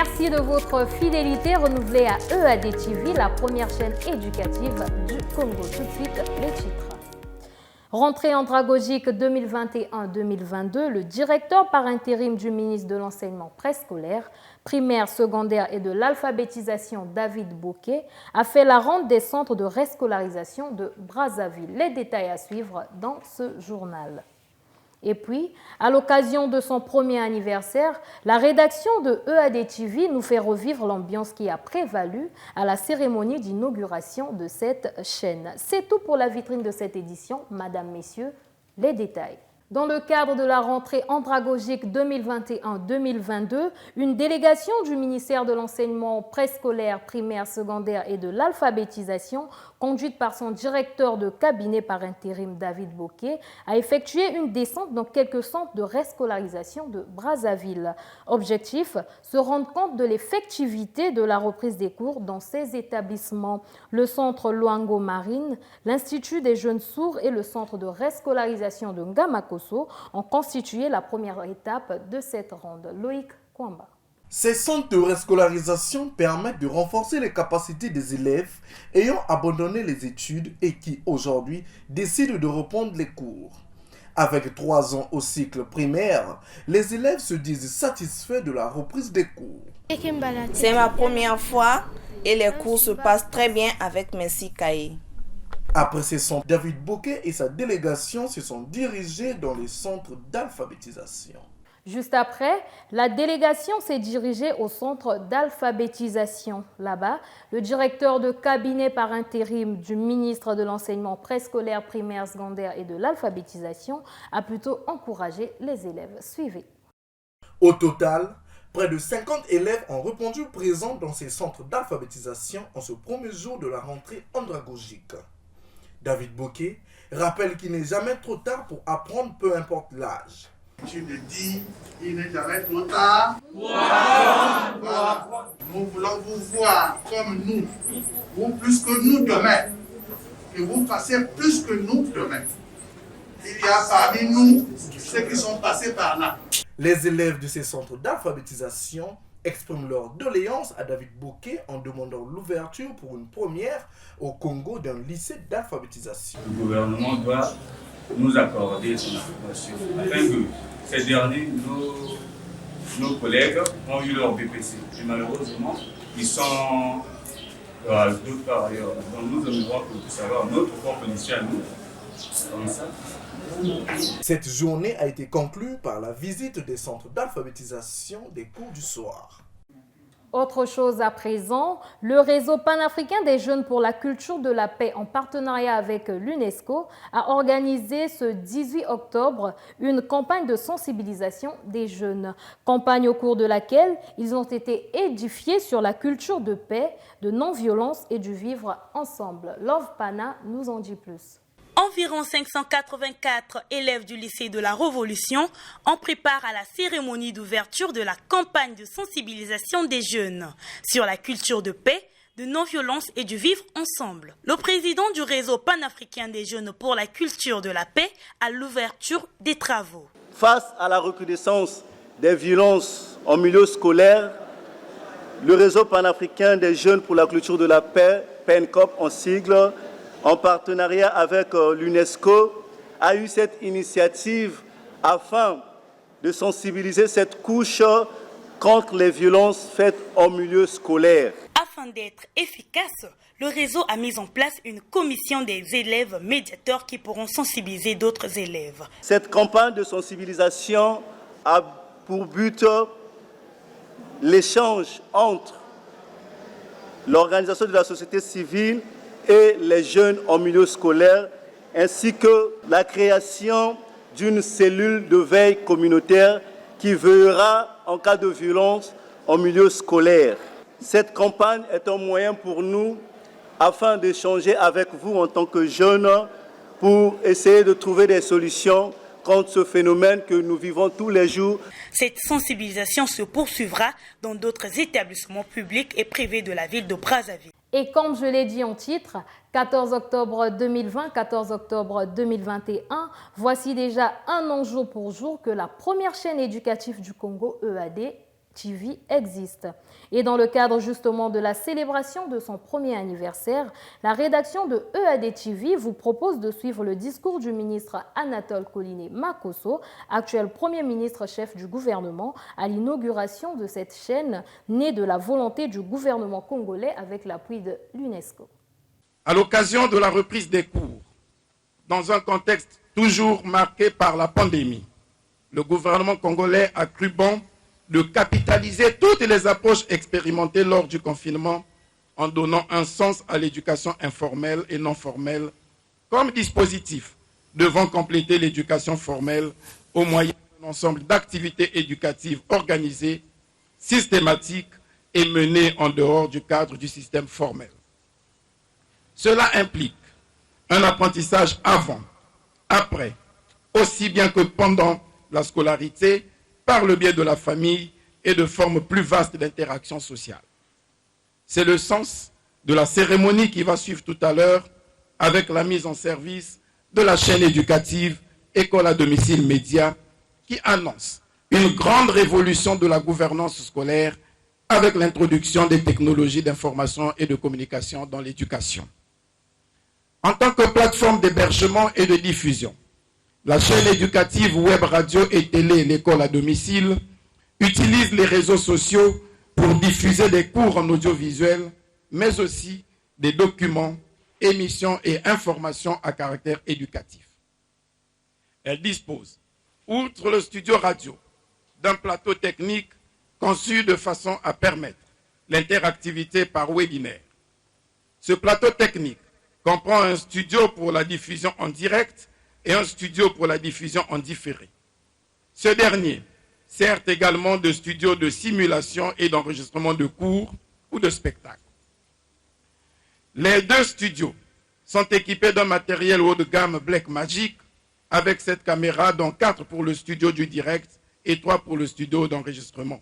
Merci de votre fidélité renouvelée à EAD TV, la première chaîne éducative du Congo. Tout de suite, les titres. Rentrée andragogique 2021-2022, le directeur par intérim du ministre de l'Enseignement préscolaire, primaire, secondaire et de l'alphabétisation, David Bokeh, a fait la ronde des centres de réscolarisation de Brazzaville. Les détails à suivre dans ce journal. Et puis, à l'occasion de son premier anniversaire, la rédaction de EAD TV nous fait revivre l'ambiance qui a prévalu à la cérémonie d'inauguration de cette chaîne. C'est tout pour la vitrine de cette édition. Madame, Messieurs, les détails. Dans le cadre de la rentrée andragogique 2021-2022, une délégation du ministère de l'Enseignement préscolaire, primaire, secondaire et de l'alphabétisation, conduite par son directeur de cabinet par intérim David Bokeh, a effectué une descente dans quelques centres de réscolarisation de Brazzaville. Objectif, se rendre compte de l'effectivité de la reprise des cours dans ces établissements. Le centre Luango Marine, l'Institut des jeunes sourds et le centre de réscolarisation de Ngamako ont constitué la première étape de cette ronde. Loïc Kwamba. Ces centres de réscolarisation permettent de renforcer les capacités des élèves ayant abandonné les études et qui, aujourd'hui, décident de reprendre les cours. Avec 3 ans au cycle primaire, les élèves se disent satisfaits de la reprise des cours. C'est ma première fois et les cours se passent très bien avec Messi Kaye. Après ces centres, David Bokeh et sa délégation se sont dirigés dans les centres d'alphabétisation. Juste après, la délégation s'est dirigée au centre d'alphabétisation. Là-bas, le directeur de cabinet par intérim du ministre de l'Enseignement préscolaire, primaire, secondaire et de l'alphabétisation a plutôt encouragé les élèves. Suivez. Au total, près de 50 élèves ont répondu présents dans ces centres d'alphabétisation en ce premier jour de la rentrée andragogique. David Bokeh rappelle qu'il n'est jamais trop tard pour apprendre, peu importe l'âge. Tu le dis, il n'est jamais trop tard. Voilà. Nous voulons vous voir comme nous, vous plus que nous demain, que vous passez plus que nous demain. Il y a parmi nous ceux qui sont passés par là. Les élèves de ces centres d'alphabétisation expriment leur doléance à David Bokeh en demandant l'ouverture pour une première au Congo d'un lycée d'alphabétisation. Le gouvernement doit nous accorder son approbation afin que ces derniers, nos collègues, ont eu leur BPC. Et malheureusement, ils sont d'autres par ailleurs. Donc nous aimerions que vous savoir notre propre lycée à nous. Comme ça. Cette journée a été conclue par la visite des centres d'alphabétisation des cours du soir. Autre chose à présent, le réseau panafricain des jeunes pour la culture de la paix en partenariat avec l'UNESCO a organisé ce 18 octobre une campagne de sensibilisation des jeunes. Campagne au cours de laquelle ils ont été édifiés sur la culture de paix, de non-violence et du vivre ensemble. Love Pana nous en dit plus. Environ 584 élèves du lycée de la Révolution en préparent à la cérémonie d'ouverture de la campagne de sensibilisation des jeunes sur la culture de paix, de non-violence et du vivre ensemble. Le président du réseau panafricain des jeunes pour la culture de la paix à l'ouverture des travaux. Face à la recrudescence des violences en milieu scolaire, le réseau panafricain des jeunes pour la culture de la paix, PENCOP en sigle, en partenariat avec l'UNESCO, a eu cette initiative afin de sensibiliser cette couche contre les violences faites en milieu scolaire. Afin d'être efficace, le réseau a mis en place une commission des élèves médiateurs qui pourront sensibiliser d'autres élèves. Cette campagne de sensibilisation a pour but l'échange entre l'organisation de la société civile et les jeunes en milieu scolaire, ainsi que la création d'une cellule de veille communautaire qui veillera en cas de violence en milieu scolaire. Cette campagne est un moyen pour nous afin d'échanger avec vous en tant que jeunes pour essayer de trouver des solutions contre ce phénomène que nous vivons tous les jours. Cette sensibilisation se poursuivra dans d'autres établissements publics et privés de la ville de Brazzaville. Et comme je l'ai dit en titre, 14 octobre 2020, 14 octobre 2021, voici déjà un an jour pour jour que la première chaîne éducative du Congo, EAD TV existe. Et dans le cadre justement de la célébration de son premier anniversaire, la rédaction de EAD TV vous propose de suivre le discours du ministre Anatole Koliné Makosso, actuel Premier ministre chef du gouvernement, à l'inauguration de cette chaîne née de la volonté du gouvernement congolais avec l'appui de l'UNESCO. À l'occasion de la reprise des cours, dans un contexte toujours marqué par la pandémie, le gouvernement congolais a cru bon de capitaliser toutes les approches expérimentées lors du confinement en donnant un sens à l'éducation informelle et non formelle comme dispositif devant compléter l'éducation formelle au moyen d'un ensemble d'activités éducatives organisées, systématiques et menées en dehors du cadre du système formel. Cela implique un apprentissage avant, après, aussi bien que pendant la scolarité, par le biais de la famille et de formes plus vastes d'interaction sociale. C'est le sens de la cérémonie qui va suivre tout à l'heure avec la mise en service de la chaîne éducative École à domicile média qui annonce une grande révolution de la gouvernance scolaire avec l'introduction des technologies d'information et de communication dans l'éducation. En tant que plateforme d'hébergement et de diffusion, la chaîne éducative web radio et télé L'école à domicile utilise les réseaux sociaux pour diffuser des cours en audiovisuel, mais aussi des documents, émissions et informations à caractère éducatif. Elle dispose, outre le studio radio, d'un plateau technique conçu de façon à permettre l'interactivité par webinaire. Ce plateau technique comprend un studio pour la diffusion en direct et un studio pour la diffusion en différé. Ce dernier sert également de studio de simulation et d'enregistrement de cours ou de spectacles. Les deux studios sont équipés d'un matériel haut de gamme Blackmagic avec 7 caméras, dont 4 pour le studio du direct et 3 pour le studio d'enregistrement.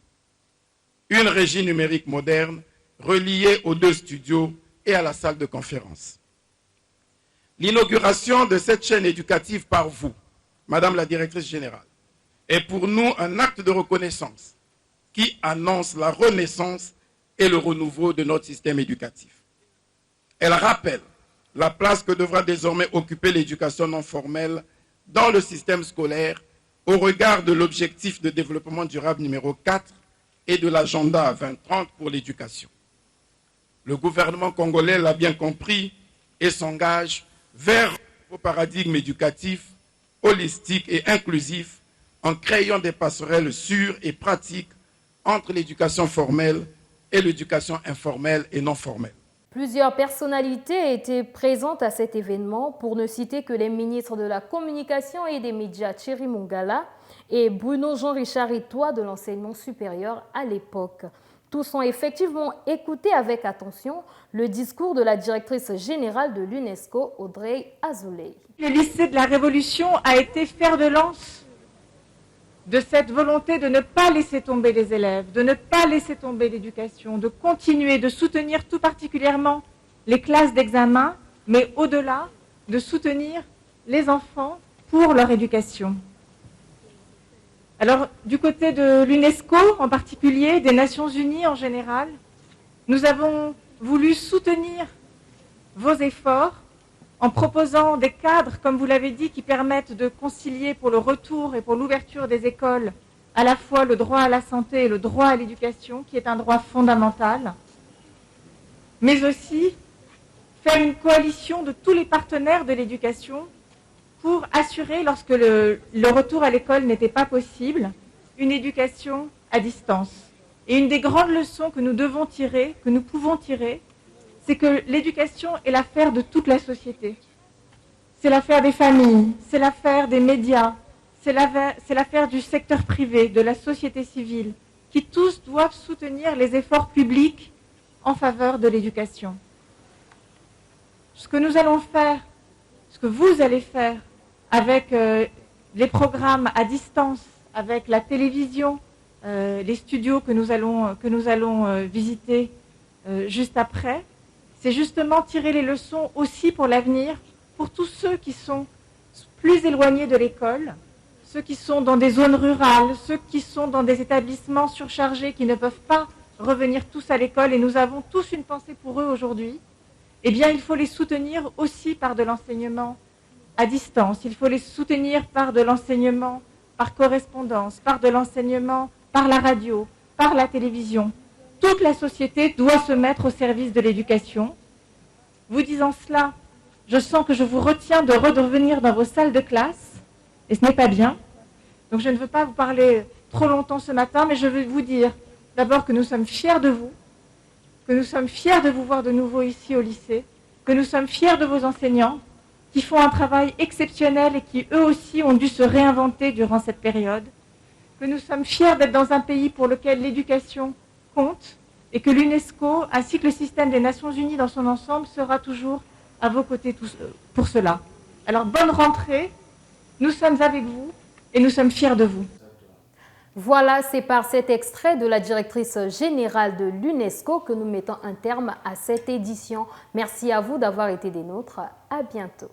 Une régie numérique moderne reliée aux 2 studios et à la salle de conférence. L'inauguration de cette chaîne éducative par vous, Madame la Directrice Générale, est pour nous un acte de reconnaissance qui annonce la renaissance et le renouveau de notre système éducatif. Elle rappelle la place que devra désormais occuper l'éducation non formelle dans le système scolaire au regard de l'objectif de développement durable numéro 4 et de l'agenda 2030 pour l'éducation. Le gouvernement congolais l'a bien compris et s'engage vers un paradigme éducatif, holistique et inclusif en créant des passerelles sûres et pratiques entre l'éducation formelle et l'éducation informelle et non formelle. Plusieurs personnalités étaient présentes à cet événement, pour ne citer que les ministres de la Communication et des Médias Thierry Mongala et Bruno Jean-Richard Etoile de l'enseignement supérieur à l'époque. Tous ont effectivement écouté avec attention le discours de la directrice générale de l'UNESCO, Audrey Azoulay. Le lycée de la Révolution a été fer de lance de cette volonté de ne pas laisser tomber les élèves, de ne pas laisser tomber l'éducation, de continuer de soutenir tout particulièrement les classes d'examen, mais au-delà, de soutenir les enfants pour leur éducation. Alors, du côté de l'UNESCO en particulier, des Nations Unies en général, nous avons voulu soutenir vos efforts en proposant des cadres, comme vous l'avez dit, qui permettent de concilier pour le retour et pour l'ouverture des écoles à la fois le droit à la santé et le droit à l'éducation, qui est un droit fondamental, mais aussi faire une coalition de tous les partenaires de l'éducation pour assurer, lorsque le retour à l'école n'était pas possible, une éducation à distance. Et une des grandes leçons que nous devons tirer, que nous pouvons tirer, c'est que l'éducation est l'affaire de toute la société. C'est l'affaire des familles, c'est l'affaire des médias, c'est l'affaire du secteur privé, de la société civile, qui tous doivent soutenir les efforts publics en faveur de l'éducation. Ce que nous allons faire, ce que vous allez faire avec les programmes à distance, avec la télévision, les studios que nous allons visiter juste après, c'est justement tirer les leçons aussi pour l'avenir, pour tous ceux qui sont plus éloignés de l'école, ceux qui sont dans des zones rurales, ceux qui sont dans des établissements surchargés, qui ne peuvent pas revenir tous à l'école, et nous avons tous une pensée pour eux aujourd'hui, eh bien, il faut les soutenir aussi par de l'enseignement à distance. Il faut les soutenir par de l'enseignement par correspondance, par de l'enseignement par la radio, par la télévision. Toute la société doit se mettre au service de l'éducation. Vous disant cela, je sens que je vous retiens de revenir dans vos salles de classe, et ce n'est pas bien. Donc je ne veux pas vous parler trop longtemps ce matin, mais je veux vous dire d'abord que nous sommes fiers de vous, que nous sommes fiers de vous voir de nouveau ici au lycée, que nous sommes fiers de vos enseignants qui font un travail exceptionnel et qui eux aussi ont dû se réinventer durant cette période, que nous sommes fiers d'être dans un pays pour lequel l'éducation compte et que l'UNESCO ainsi que le système des Nations Unies dans son ensemble sera toujours à vos côtés pour cela. Alors bonne rentrée, nous sommes avec vous et nous sommes fiers de vous. Voilà, c'est par cet extrait de la directrice générale de l'UNESCO que nous mettons un terme à cette édition. Merci à vous d'avoir été des nôtres. À bientôt.